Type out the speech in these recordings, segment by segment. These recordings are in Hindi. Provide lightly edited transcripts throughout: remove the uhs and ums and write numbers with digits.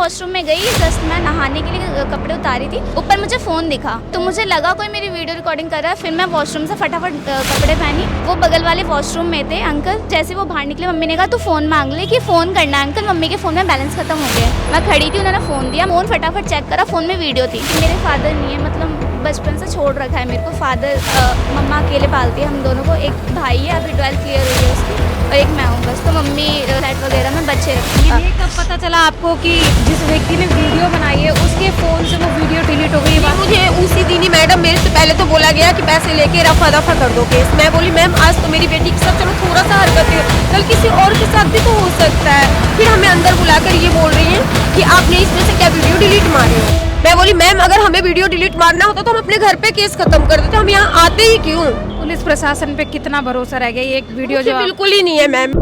वॉशरूम में गई, जस्ट मैं नहाने के लिए कपड़े उतारी थी, ऊपर मुझे फ़ोन दिखा तो मुझे लगा कोई मेरी वीडियो रिकॉर्डिंग कर रहा है। फिर मैं वॉशरूम से फटाफट कपड़े पहनी, वो बगल वाले वॉशरूम में थे अंकल। जैसे वो बाहर निकले मम्मी ने कहा तू फ़ोन मांग ले कि फ़ोन करना है अंकल, मम्मी के फ़ोन में बैलेंस खत्म हो गया। मैं खड़ी थी, उन्होंने फ़ोन दिया, फ़ोन फटाफट चेक करा, फ़ोन में वीडियो थी। मेरे फादर नहीं है, मतलब बचपन से छोड़ रखा है मेरे को। फादर मम्मा अकेले पालती है हम दोनों को, एक भाई है अभी 12th क्लियर हुई है उसकी, और एक मैं हूँ बस। तो मम्मी फ्लैट वगैरह में बच्चे रखती है। ये कब पता चला आपको कि जिस व्यक्ति ने वीडियो बनाई है उसके फ़ोन से वो वीडियो डिलीट हो गई? मुझे उसी दिन ही मैडम मेरे से पहले तो बोला गया कि पैसे लेके रफा दफा कर दो केस। मैं बोली मैम आज तो मेरी बेटी के साथ चलो थोड़ा सा हरकत है, कल किसी और के साथ भी तो हो सकता है। फिर हमें अंदर बुलाकर ये बोल रही हैं कि आपने इसमें से क्या वीडियो डिलीट मारी हो। मैं बोली मैम अगर हमें वीडियो डिलीट मारना होता तो हम अपने घर पे केस खत्म कर देते, हम यहाँ आते ही क्यों? पुलिस प्रशासन पे कितना भरोसा रह गया? ये एक वीडियो जो बिल्कुल ही नहीं है मैम।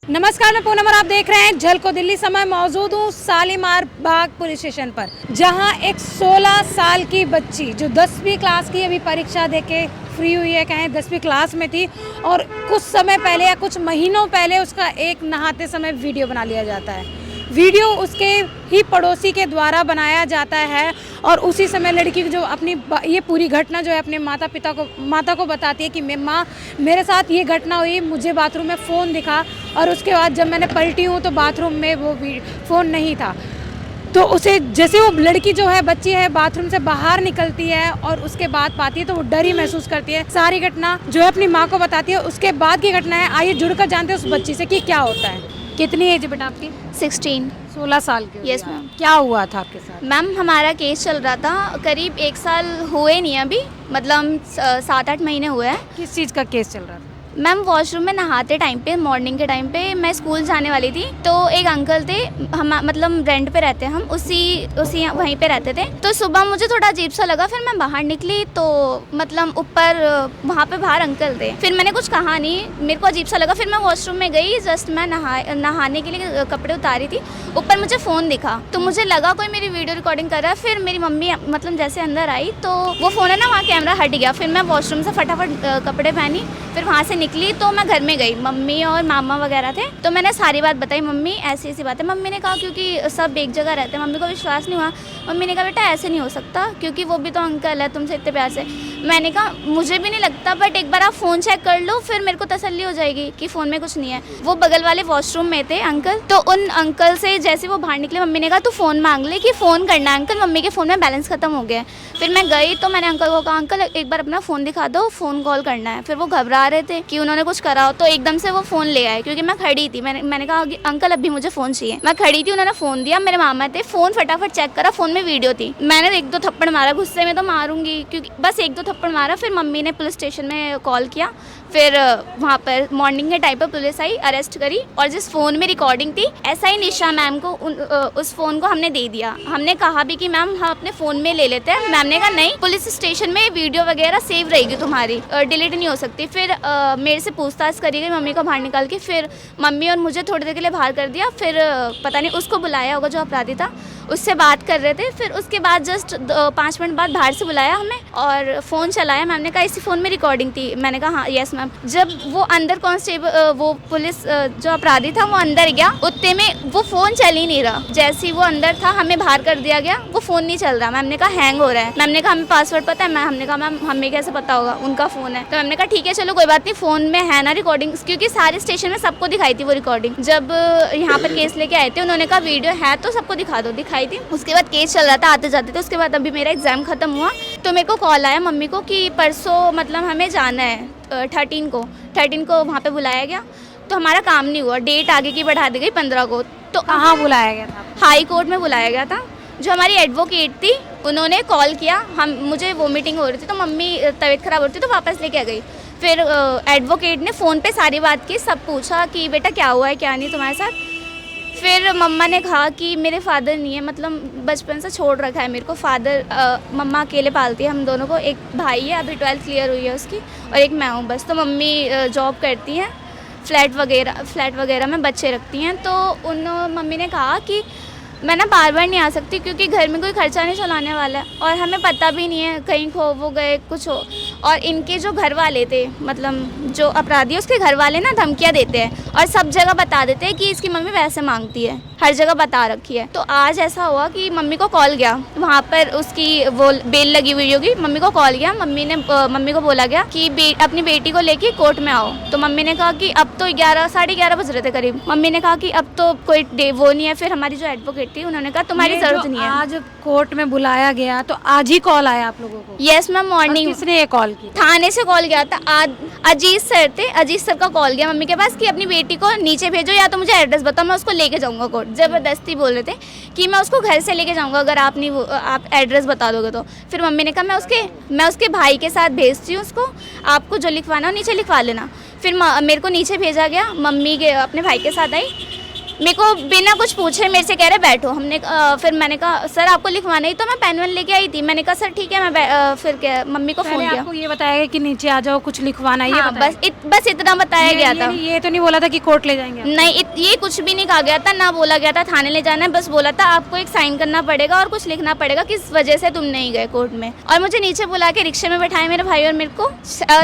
नमस्कार, मैं पूनम और आप देख रहे हैं झलको दिल्ली। समय मौजूद हूँ शालीमार बाग पुलिस स्टेशन पर, जहाँ एक 16 साल की बच्ची जो 10वीं क्लास की अभी परीक्षा देके फ्री हुई है, कहें 10वीं क्लास में थी, और कुछ समय पहले या कुछ महीनों पहले उसका एक नहाते समय वीडियो बना लिया जाता है। वीडियो उसके ही पड़ोसी के द्वारा बनाया जाता है और उसी समय लड़की जो अपनी ये पूरी घटना जो है अपने माता को बताती है कि माँ मेरे साथ ये घटना हुई, मुझे बाथरूम में फ़ोन दिखा और उसके बाद जब मैंने पलटी हूँ तो बाथरूम में वो फ़ोन नहीं था। तो उसे जैसे वो लड़की जो है बच्ची है बाथरूम से बाहर निकलती है और उसके बाद पाती है तो वो डर ही महसूस करती है। सारी घटना जो है अपनी माँ को बताती है। उसके बाद की घटना है, आइए जुड़कर जानते हैं उस बच्ची से कि क्या होता है। कितनी एज है बेटा आपकी? 16 साल की। Yes ma'am. क्या हुआ था आपके साथ? मैम हमारा केस चल रहा था, करीब 1 साल हुए नहीं अभी, मतलब 7-8 महीने हुए हैं। किस चीज़ का केस चल रहा था? मैम वॉशरूम में नहाते टाइम पे, मॉर्निंग के टाइम पे मैं स्कूल जाने वाली थी, तो एक अंकल थे, हम मतलब रेंट पे रहते हैं हम, उसी वहीं पे रहते थे। तो सुबह मुझे थोड़ा अजीब सा लगा, फिर मैं बाहर निकली तो मतलब ऊपर वहाँ पे बाहर अंकल थे। फिर मैंने कुछ कहा नहीं, मेरे को अजीब सा लगा। फिर मैं वॉशरूम में गई, जस्ट मैं नहाने के लिए कपड़े उतारी थी, ऊपर मुझे फ़ोन दिखा तो मुझे लगा कोई मेरी वीडियो रिकॉर्डिंग कर रहा है। फिर मेरी मम्मी मतलब जैसे अंदर आई तो वो फ़ोन है ना, वहाँ कैमरा हट गया। फिर मैं वॉशरूम से फटाफट कपड़े पहनी, फिर वहाँ से निकली तो मैं घर में गई, मम्मी और मामा वगैरह थे, तो मैंने सारी बात बताई, मम्मी ऐसी ऐसी बात है। मम्मी ने कहा क्योंकि सब एक जगह रहते हैं, मम्मी को विश्वास नहीं हुआ। मम्मी ने कहा बेटा ऐसे नहीं हो सकता क्योंकि वो भी तो अंकल है तुमसे इतने प्यार से। मैंने कहा मुझे भी नहीं लगता, बट एक बार आप फ़ोन चेक कर लो, फिर मेरे को तसल्ली हो जाएगी कि फ़ोन में कुछ नहीं है। वो बगल वाले वॉशरूम में थे अंकल, तो उन अंकल से जैसे वो बाहर निकले मम्मी ने कहा तू फ़ोन मांग ले कि फ़ोन करना है अंकल, मम्मी के फ़ोन में बैलेंस ख़त्म हो गया है। फिर मैं गई तो मैंने अंकल को कहा अंकल एक बार अपना फ़ोन दिखा दो, फ़ोन कॉल करना है। फिर वो घबरा रहे थे कि उन्होंने कुछ करा हो, तो एकदम से वो फ़ोन ले आए क्योंकि मैं खड़ी थी। मैंने कहा अंकल अभी मुझे फ़ोन चाहिए। मैं खड़ी थी, उन्होंने फ़ोन दिया, मेरे मामा थे, फ़ोन फटाफट चेक करा, फ़ोन में वीडियो थी। मैंने 1-2 थप्पड़ मारा, गुस्से में तो मारूंगी क्योंकि बस 1-2 थप्पड़ मारा। फिर मम्मी ने पुलिस स्टेशन में कॉल किया, फिर वहाँ पर मॉर्निंग के टाइम पर पुलिस आई, अरेस्ट करी, और जिस फ़ोन में रिकॉर्डिंग थी SI निशा मैम को उस फ़ोन को हमने दे दिया। हमने कहा भी कि मैम हम अपने फ़ोन में ले लेते हैं। मैम ने कहा नहीं, पुलिस स्टेशन में वीडियो वगैरह सेव रहेगी तुम्हारी, डिलीट नहीं हो सकती। फिर मेरे से पूछताछ करी गई मम्मी को बाहर निकाल के, फिर मम्मी और मुझे थोड़ी देर के लिए बाहर कर दिया। फिर पता नहीं उसको बुलाया होगा जो अपराधी था, उससे बात कर रहे थे। फिर उसके बाद जस्ट 5 मिनट बाद बाहर से बुलाया हमें और फ़ोन चलाया। मैम ने कहा इसी फ़ोन में रिकॉर्डिंग थी। मैंने कहा हाँ यस मैम। जब वो अंदर कांस्टेबल वो पुलिस जो अपराधी था वो अंदर गया, उतने में वो फ़ोन चल ही नहीं रहा। जैसे ही वो अंदर था हमें बाहर कर दिया गया, वो फ़ोन नहीं चल रहा। मैम ने कहा हैंग हो रहा है। मैम ने कहा हमें पासवर्ड पता है। हमने कहा मैम हमें कैसे पता होगा, उनका फ़ोन है। तो मैम ने कहा ठीक है चलो कोई बात नहीं, फ़ोन में है ना रिकॉर्डिंग, क्योंकि सारे स्टेशन में सबको दिखाई थी वो रिकॉर्डिंग। जब यहाँ पर केस लेके आए थे उन्होंने कहा वीडियो है तो सबको दिखा दो, दिखाई थी। उसके बाद केस चल रहा था आते जाते थे। उसके बाद अभी मेरा एग्ज़ाम ख़त्म हुआ तो मेरे को कॉल आया मम्मी को कि परसों मतलब हमें जाना है 13 को वहाँ पे बुलाया गया। तो हमारा काम नहीं हुआ, डेट आगे की बढ़ा दी गई 15 को। तो कहाँ बुलाया गया था? हाई कोर्ट में बुलाया गया था। जो हमारी एडवोकेट थी उन्होंने कॉल किया, मुझे वोमिटिंग हो रही थी तो मम्मी तबीयत ख़राब हो रही थी तो वापस लेके आ गई। फिर एडवोकेट ने फ़ोन पे सारी बात की, सब पूछा कि बेटा क्या हुआ है क्या नहीं तुम्हारे साथ। फिर मम्मा ने कहा कि मेरे फादर नहीं है, मतलब बचपन से छोड़ रखा है मेरे को। फादर मम्मा अकेले पालती है हम दोनों को, एक भाई है अभी 12th क्लियर हुई है उसकी, और एक मैं हूँ बस। तो मम्मी जॉब करती हैं, फ्लैट वगैरह में बच्चे रखती हैं। तो मम्मी ने कहा कि मैं ना बार बार नहीं आ सकती क्योंकि घर में कोई खर्चा नहीं चलाने वाला है और हमें पता भी नहीं है कहीं खो वो गए कुछ हो। और इनके जो घर वाले थे, मतलब जो अपराधी है उसके घर वाले ना धमकियाँ देते हैं और सब जगह बता देते हैं कि इसकी मम्मी पैसे मांगती है, हर जगह बता रखी है। तो आज ऐसा हुआ कि मम्मी को कॉल गया, वहाँ पर उसकी वो बेल लगी हुई होगी, मम्मी को कॉल गया, मम्मी को बोला गया कि अपनी बेटी को लेके कोर्ट में आओ। तो मम्मी ने कहा कि अब तो 11 साढ़े 11 बज रहे थे करीब। मम्मी ने कहा कि अब तो कोई वो नहीं है। फिर हमारी जो एडवोकेट थी उन्होंने कहा तुम्हारी जरूरत नहीं है। आज कोर्ट में बुलाया गया तो आज ही कॉल आया आप लोगों को? Yes ma'am, morning. किसने ये कॉल की? थाने से कॉल गया था। अजीत सर थे, अजीत सर का कॉल गया मम्मी के पास कि अपनी बेटी को नीचे भेजो या तो मुझे एड्रेस बताओ, मैं उसको लेके जाऊंगा कोर्ट। जबरदस्ती बोल रहे थे कि मैं उसको घर से लेके जाऊंगा अगर आप एड्रेस बता दोगे तो। फिर मम्मी ने कहा मैं उसके भाई के साथ भेजती हूँ उसको, आपको जो लिखवाना हो नीचे लिखवा लेना। फिर मेरे को नीचे भेजा गया, मम्मी के अपने भाई के साथ आई, मेरे को बिना कुछ पूछे मेरे से कह रहे बैठो। फिर मैंने कहा सर आपको लिखवाना ही तो मैं पेन वेन लेके आई थी। मैंने कहा सर ठीक है मैं फिर क्या मम्मी को फ़ोन किया। आपको ये बताया गया कि नीचे आ जाओ कुछ लिखवाना है? हाँ, बस इतना बताया गया था। ये तो नहीं बोला था कि कोर्ट ले जाएंगे? नहीं, ये कुछ भी नहीं कहा गया था, ना बोला गया था थाने ले जाना है। बस बोला था आपको एक साइन करना पड़ेगा और कुछ लिखना पड़ेगा किस वजह से तुम नहीं गए कोर्ट में। और मुझे नीचे बुला के रिक्शे में बैठाए मेरे भाई और मेरे को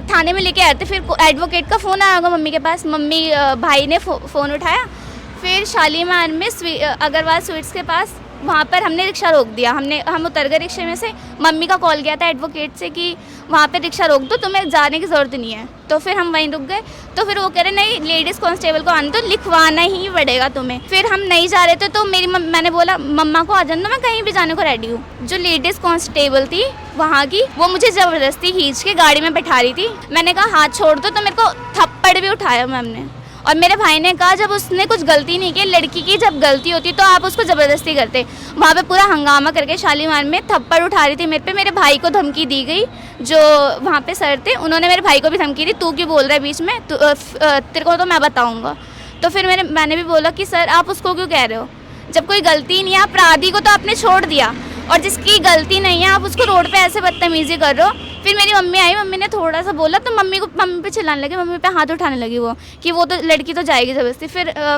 थाने में लेके आए थे। फिर एडवोकेट का फ़ोन आया होगा मम्मी के पास, मम्मी भाई ने फ़ोन उठाया। फिर शालीमार में अग्रवाल स्वीट्स के पास वहाँ पर हमने रिक्शा रोक दिया। हम उतर गए रिक्शे में से। मम्मी का कॉल गया था एडवोकेट से कि वहाँ पे रिक्शा रोक दो, तुम्हें जाने की ज़रूरत नहीं है। तो फिर हम वहीं रुक गए। तो फिर वो कह रहे नहीं लेडीज़ कांस्टेबल को आने तो लिखवाना ही पड़ेगा तुम्हें। फिर हम नहीं जा रहे थे तो मैंने बोला मम्मा को आ जाने दो, मैं कहीं भी जाने को रेडी हूँ। जो लेडीज़ कांस्टेबल थी वहाँ की वो मुझे ज़बरदस्ती खींच के गाड़ी में बैठा रही थी। मैंने कहा हाथ छोड़ दो तो मेरे को थप्पड़ भी उठाया मैम ने। और मेरे भाई ने कहा जब उसने कुछ गलती नहीं की, लड़की की जब गलती होती तो आप उसको ज़बरदस्ती करते। वहाँ पे पूरा हंगामा करके शालीमार में थप्पड़ उठा रही थी मेरे पे। मेरे भाई को धमकी दी गई, जो वहाँ पे सर थे उन्होंने मेरे भाई को भी धमकी दी, तू क्यों बोल रहा है बीच में, तेरे को तो मैं बताऊँगा। तो फिर मैंने भी बोला कि सर आप उसको क्यों कह रहे हो, जब कोई गलती नहीं है। अपराधी को तो आपने छोड़ दिया और जिसकी गलती नहीं है आप उसको रोड पे ऐसे बदतमीजी कर रहे हो। फिर मेरी मम्मी आई, मम्मी ने थोड़ा सा बोला तो मम्मी पे चिल्लाने लगी, मम्मी पे हाथ उठाने लगी वो कि वो तो लड़की तो जाएगी ज़बरदस्ती।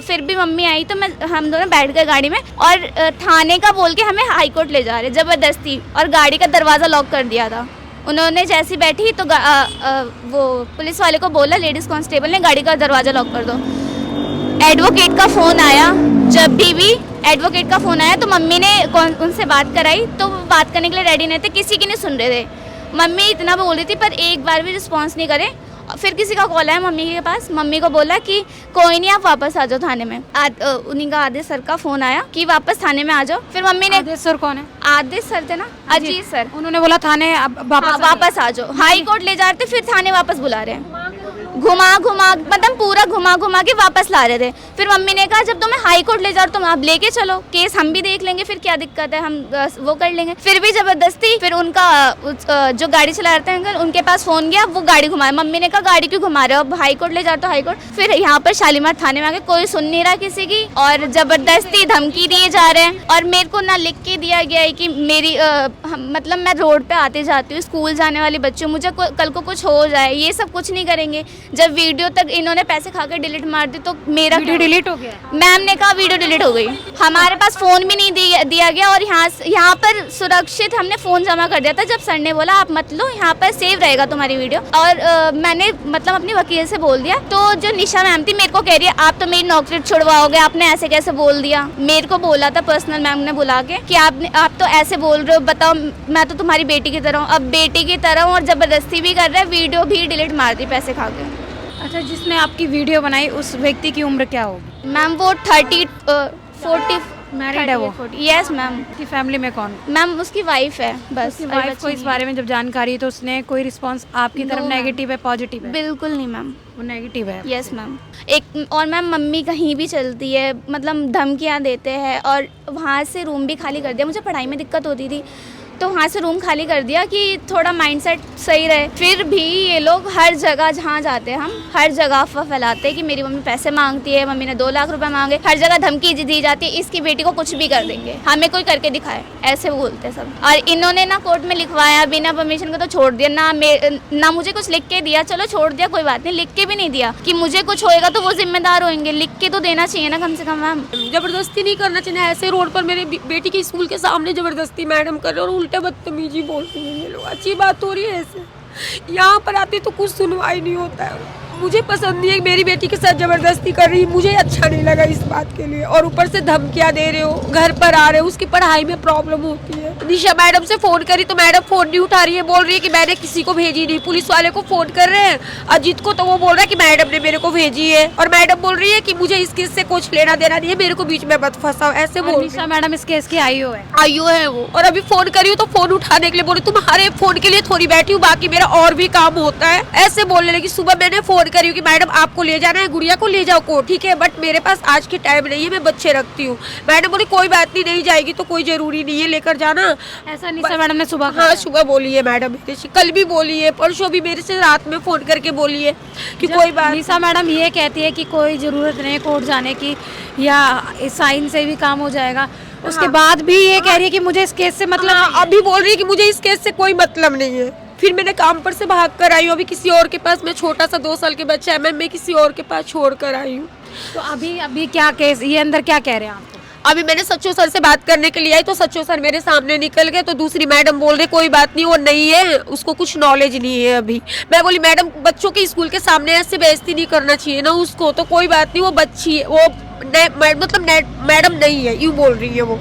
फिर भी मम्मी आई तो हम दोनों बैठ गए गाड़ी में और थाने का बोल के हमें हाई कोर्ट ले जा रहे ज़बरदस्ती। और गाड़ी का दरवाज़ा लॉक कर दिया था उन्होंने। जैसी बैठी तो वो पुलिस वाले को बोला, लेडीज़ कांस्टेबल ने, गाड़ी का दरवाज़ा लॉक कर दो। एडवोकेट का फ़ोन आया, जब भी एडवोकेट का फ़ोन आया तो मम्मी ने उनसे बात कराई तो वो बात करने के लिए रेडी नहीं थे, किसी की नहीं सुन रहे थे। मम्मी इतना बोल रही थी पर एक बार भी रिस्पांस नहीं करे। फिर किसी का कॉल आया मम्मी के पास, मम्मी को बोला कि कोई नहीं आप वापस आ जाओ थाने में। उन्हीं का आदेश सर का फ़ोन आया कि वापस थाने में आ जाओ। फिर मम्मी ने, आदेश सर कौन है? आदेश सर थे ना, अजीत सर, उन्होंने बोला थाने वापस आ जाओ। हाई कोर्ट ले जा रहे थे, फिर थाने वापस बुला रहे हैं, घुमा मतलब पूरा घुमा के वापस ला रहे थे। फिर मम्मी ने कहा जब तुम्हें हाई कोर्ट ले जाओ तुम आप लेके चलो, केस हम भी देख लेंगे, फिर क्या दिक्कत है, हम वो कर लेंगे। फिर भी ज़बरदस्ती। फिर उनका जो गाड़ी चला रहे थे अंकल, उनके पास फ़ोन गया, वो गाड़ी घुमाए। मम्मी ने कहा गाड़ी क्यों घुमा रहे हो, अब हाई कोर्ट ले जाओ तो हाई कोर्ट। फिर यहाँ पर शालीमार थाने में आके कोई सुन नहीं रहा किसी की और ज़बरदस्ती धमकी दिए जा रहे हैं। और मेरे को ना लिख के दिया गया है कि मेरी मतलब मैं रोड पे आते जाती हूँ, स्कूल जाने वाली बच्ची हूँ, मुझे कल को कुछ हो जाए, ये सब कुछ नहीं करेंगे। जब वीडियो तक इन्होंने पैसे खाकर डिलीट मार दी तो मेरा वीडियो डिलीट हो गया? मैम ने कहा वीडियो डिलीट हो गई। हमारे पास फ़ोन भी नहीं दिया गया और यहाँ पर सुरक्षित हमने फ़ोन जमा कर दिया था। जब सर ने बोला आप मत लो, यहाँ पर सेव रहेगा तुम्हारी वीडियो। और मैंने मतलब अपनी वकील से बोल दिया। तो जो निशा मैम थी मेरे को कह रही है आप तो मेरी नौकरी छुड़वाओगे, आपने ऐसे कैसे बोल दिया। मेरे को बोला था पर्सनल मैम ने बुला के कि आप तो ऐसे बोल रहे हो, बताओ मैं तो तुम्हारी बेटी की तरह हूँ। अब बेटी की तरह हूँ और ज़बरदस्ती भी कर रहा है, वीडियो भी डिलीट मार दी पैसे खा के। अच्छा, जिसने आपकी वीडियो बनाई उस व्यक्ति की उम्र क्या होगी? मैम वो 40 मैरिड है वो? Yes ma'am. उसकी फैमिली में कौन? मैम उसकी वाइफ है बस। उसकी वाइफ को इस बारे में जब जानकारी तो उसने कोई रिस्पांस आपकी तरफ नेगेटिव है पॉजिटिव है? बिल्कुल नहीं मैम, वो नेगेटिव है। Yes ma'am. एक और मैम मम्मी कहीं भी चलती है मतलब धमकियाँ देते हैं और वहाँ से रूम भी खाली कर दिया। मुझे पढ़ाई में दिक्कत होती थी तो वहाँ से रूम खाली कर दिया कि थोड़ा माइंडसेट सही रहे। फिर भी ये लोग हर जगह जहाँ जाते हैं हम हर जगह अफवाह फैलाते हैं कि मेरी मम्मी पैसे मांगती है, मम्मी ने 2 लाख रुपए मांगे, हर जगह धमकी दी जाती है इसकी बेटी को कुछ भी कर देंगे, हमें कोई करके दिखाए, ऐसे बोलते हैं सब। और इन्होंने ना कोर्ट में लिखवाया बिना परमिशन के तो छोड़ दिया, ना मुझे कुछ लिख के दिया, चलो छोड़ दिया कोई बात नहीं, लिख के भी नहीं दिया कि मुझे कुछ होएगा तो वो जिम्मेदार होंगे, लिख के तो देना चाहिए ना कम से कम। मैम जबरदस्ती नहीं करना चाहिए, ऐसे रोड पर मेरे बेटी के स्कूल के सामने जबरदस्ती मैडम कर रहे और उल्टे बदतमीजी बोल रही है ये लोग। अच्छी बात हो रही है ऐसे? यहाँ पर आते तो कुछ सुनवाई नहीं होता है। मुझे पसंद नहीं है मेरी बेटी के साथ जबरदस्ती कर रही, मुझे अच्छा नहीं लगा इस बात के लिए। और ऊपर से धमकियां दे रहे हो, घर पर आ रहे हो, उसकी पढ़ाई में प्रॉब्लम होती है। निशा मैडम से फोन करी तो मैडम फोन नहीं उठा रही है, बोल रही है कि मैंने किसी को भेजी नहीं। पुलिस वाले को फोन कर रहे हैं अजीत को, तो वो बोल रहा है कि मैडम ने मेरे को भेजी है। और मैडम बोल रही है कि मुझे इस केस से कुछ लेना देना नहीं है, मेरे को बीच में मत फंसाओ, ऐसे बोल। निशा मैडम इस केस की आईओ है। आईओ है वो। और अभी फोन करी हूँ तो फोन उठाने के लिए बोले तुम्हारे फोन के लिए थोड़ी बैठी हूँ, बाकी मेरा और भी काम होता है, ऐसे बोलने लगी। सुबह मैंने फोन करी हूँ कि मैडम आपको ले जाना है, गुड़िया को ले जाओ को, ठीक है, बट मेरे पास आज के टाइम नहीं है, मैं बच्चे रखती हूँ। मैडम बोली कोई बात नहीं, नहीं जाएगी तो कोई जरूरी नहीं है लेकर जाना। ऐसा निशा मैडम ने सुबह हाँ सुबह बोली है मैडम मेरे से, कल भी बोली है, परसों भी मेरे से रात में फोन करके बोली है कि कोई बात। निशा मैडम ये कहती है कि कोई जरूरत नहीं कोर्ट जाने की, या इस साइन से भी काम हो जाएगा, उसके बाद भी ये कह रही है कि मुझे इस केस से मतलब अभी बोल रही है कि मुझे इस केस से कोई मतलब नहीं है। फिर मैंने काम पर से भाग कर आई हूँ, अभी किसी और के पास, मैं छोटा सा 2 साल के बच्चा है, मैं किसी और के पास छोड़ कर आई हूँ। तो अभी क्या केस, ये अंदर क्या कह रहे हैं आपको? अभी मैंने सच्चो सर से बात करने के लिए आई तो सच्चो सर मेरे सामने निकल गए, तो दूसरी मैडम बोल रहे कोई बात नहीं, वो नहीं है, उसको कुछ नॉलेज नहीं है अभी। मैं बोली मैडम बच्चों के स्कूल के सामने ऐसे बेइज्जती नहीं करना चाहिए ना उसको, तो कोई बात नहीं, वो बच्ची है, वो मतलब मैडम नहीं है, यूँ बोल रही है वो।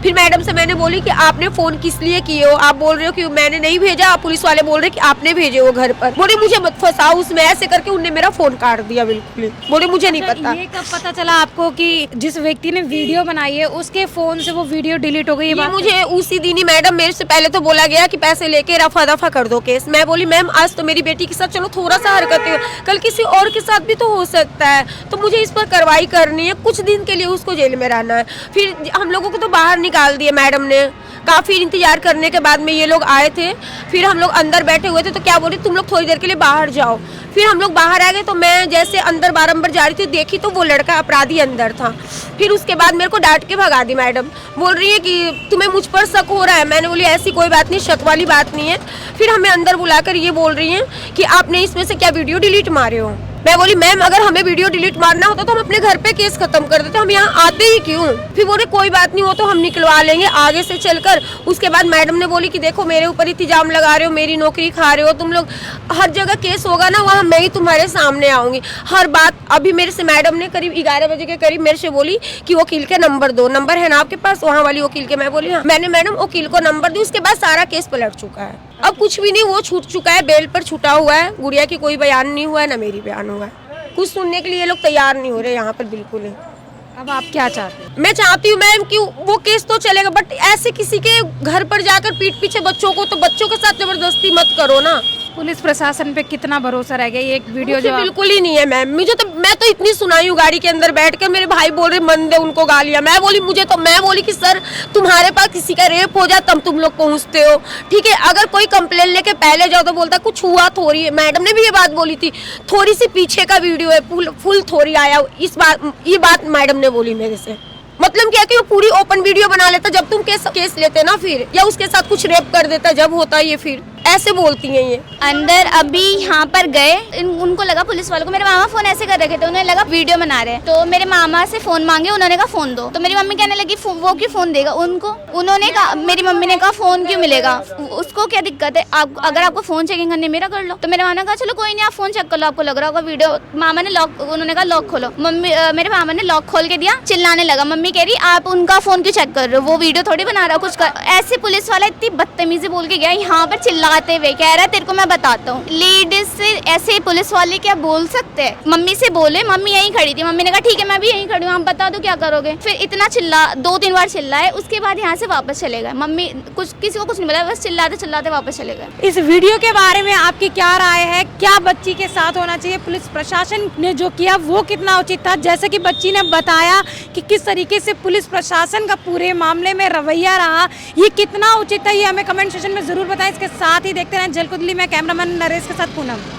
फिर मैडम से मैंने बोली कि आपने फोन किस लिए किए हो, आप बोल रहे हो कि मैंने नहीं भेजा, पुलिस वाले बोल रहे कि आपने भेजे हो घर पर। बोले मुझे मत फंसाओ उसमें, ऐसे करके उनने मेरा फोन काट दिया बिल्कुल। बोले मुझे नहीं पता। ये कब पता चला आपको कि जिस व्यक्ति ने वीडियो बनाई है उसके फोन से वो वीडियो डिलीट हो गई? ये मुझे उसी दिन ही मैडम मेरे से पहले तो बोला गया कि पैसे लेके रफा दफा कर दो केस। मैं बोली मैम आज तो मेरी बेटी के साथ चलो थोड़ा सा हरकत है, कल किसी और के साथ भी तो हो सकता है, तो मुझे इस पर कार्रवाई करनी है, कुछ दिन के लिए उसको जेल में रहना है। फिर हम लोगों को तो बाहर निकाल दिया मैडम ने, काफ़ी इंतजार करने के बाद में ये लोग आए थे। फिर हम लोग अंदर बैठे हुए थे तो क्या बोले तुम लोग थोड़ी देर के लिए बाहर जाओ। फिर हम लोग बाहर आ गए तो मैं जैसे अंदर बारंबार जा रही थी, देखी तो वो लड़का अपराधी अंदर था। फिर उसके बाद मेरे को डांट के भगा दी मैडम, बोल रही है कि तुम्हें मुझ पर शक हो रहा है। मैंने बोली ऐसी कोई बात नहीं, शक वाली बात नहीं है। फिर हमें अंदर बुलाकर ये बोल रही हैं कि आपने इसमें से क्या वीडियो डिलीट मारे हो। मैं बोली मैम अगर हमें वीडियो डिलीट मारना होता तो हम अपने घर पे केस खत्म कर देते, हम यहाँ आते ही क्यों। फिर बोले कोई बात नहीं, वो तो हम निकलवा लेंगे आगे से चलकर। उसके बाद मैडम ने बोली कि देखो मेरे ऊपर इल्जाम लगा रहे हो, मेरी नौकरी खा रहे हो तुम लोग, हर जगह केस होगा ना वहाँ मैं ही तुम्हारे सामने आऊंगी हर बात। अभी मेरे से मैडम ने करीब 11 बजे के करीब मेरे से बोली कि वकील के नंबर दो, नंबर है ना आपके पास वहाँ वाली वकील के। मैं बोली हाँ। मैंने मैडम वकील को नंबर दी, उसके बाद सारा केस पलट चुका है, अब कुछ भी नहीं, वो छूट चुका है, बेल पर छूटा हुआ है। गुड़िया की कोई बयान नहीं हुआ है, ना मेरी बयान हुआ है, कुछ सुनने के लिए ये लोग तैयार नहीं हो रहे यहाँ पर बिल्कुल ही। अब आप क्या चाहते हैं? मैं चाहती हूँ मैम कि वो केस तो चलेगा, बट ऐसे किसी के घर पर जाकर पीठ पीछे बच्चों को, तो बच्चों के साथ जबरदस्ती मत करो ना। पुलिस प्रशासन पे कितना भरोसा रह गया? ये एक वीडियो जो बिल्कुल ही नहीं है मैम, मैं तो इतनी सुनाई हूँ गाड़ी के अंदर बैठकर, मेरे भाई बोल रहे मन दे उनको गालियाँ। मैं बोली कि सर तुम्हारे पास किसी का रेप हो जाए तब तुम लोग पहुँचते हो, ठीक है, अगर कोई कंप्लेन लेके पहले जाओ तो बोलता कुछ हुआ थोड़ी है। मैडम ने भी ये बात बोली थी, थोड़ी सी पीछे का वीडियो है, फुल थोड़ी आया, ये बात मैडम ने बोली मेरे से। मतलब क्या कि वो पूरी ओपन वीडियो बना लेता जब तुम केस लेते ना, फिर या उसके साथ कुछ रेप कर देता जब होता ये, फिर ऐसे बोलती हैं ये। अंदर अभी यहाँ पर गए, उनको लगा पुलिस वालों को मेरे मामा फोन ऐसे कर रखे थे, उन्हें लगा वीडियो बना रहे हैं, तो मेरे मामा से फोन मांगे, उन्होंने कहा फोन दो। तो मेरी मम्मी कहने लगी वो क्यों फोन देगा उनको, उन्होंने कहा, मेरी मम्मी ने कहा फोन क्यों मिलेगा, उसको क्या दिक्कत है, आप अगर आपको फोन चेकिंग करनी मेरा कर लो। तो मेरे मामा ने कहा चलो कोई नहीं आप फोन चेक कर लो, आपको लग रहा होगा वीडियो। मामा ने लॉक, उन्होंने कहा लॉक खोलो, मेरे मामा ने लॉक खोल के दिया, चिल्लाने लगा। मम्मी कह रही आप उनका फोन क्यों चेक कर रहे हो, वो वीडियो थोड़ी बना रहा, कुछ कर। ऐसे पुलिस वाला इतनी बदतमीजी बोल के गया, यहाँ पर चिल्ला आते हुए कह रहा है तेरे को मैं बताता हूँ। लेडीज से ऐसे पुलिस वाले क्या बोल सकते हैं? मम्मी से बोले, मम्मी यहीं खड़ी थी, मम्मी ने कहा ठीक है मैं भी यहीं खड़ी हूँ, आप बता दो क्या करोगे। फिर इतना चिल्ला, 2-3 बार चिल्लाए, उसके बाद यहाँ से वापस चले गए। मम्मी कुछ किसी को कुछ नहीं बोला, बस चिल्लाते चिल्लाते वापस चले गए। इस वीडियो के बारे में आपकी क्या राय है? क्या बच्ची के साथ होना चाहिए? पुलिस प्रशासन ने जो किया वो कितना उचित था? जैसे कि बच्ची ने बताया कि किस तरीके से पुलिस प्रशासन का पूरे मामले में रवैया रहा, ये कितना उचित था, ये हमें कमेंट सेक्शन में जरूर बताएं। इसके साथ ही देखते रहें झलको दिल्ली में कैमरामैन नरेश के साथ पूनम।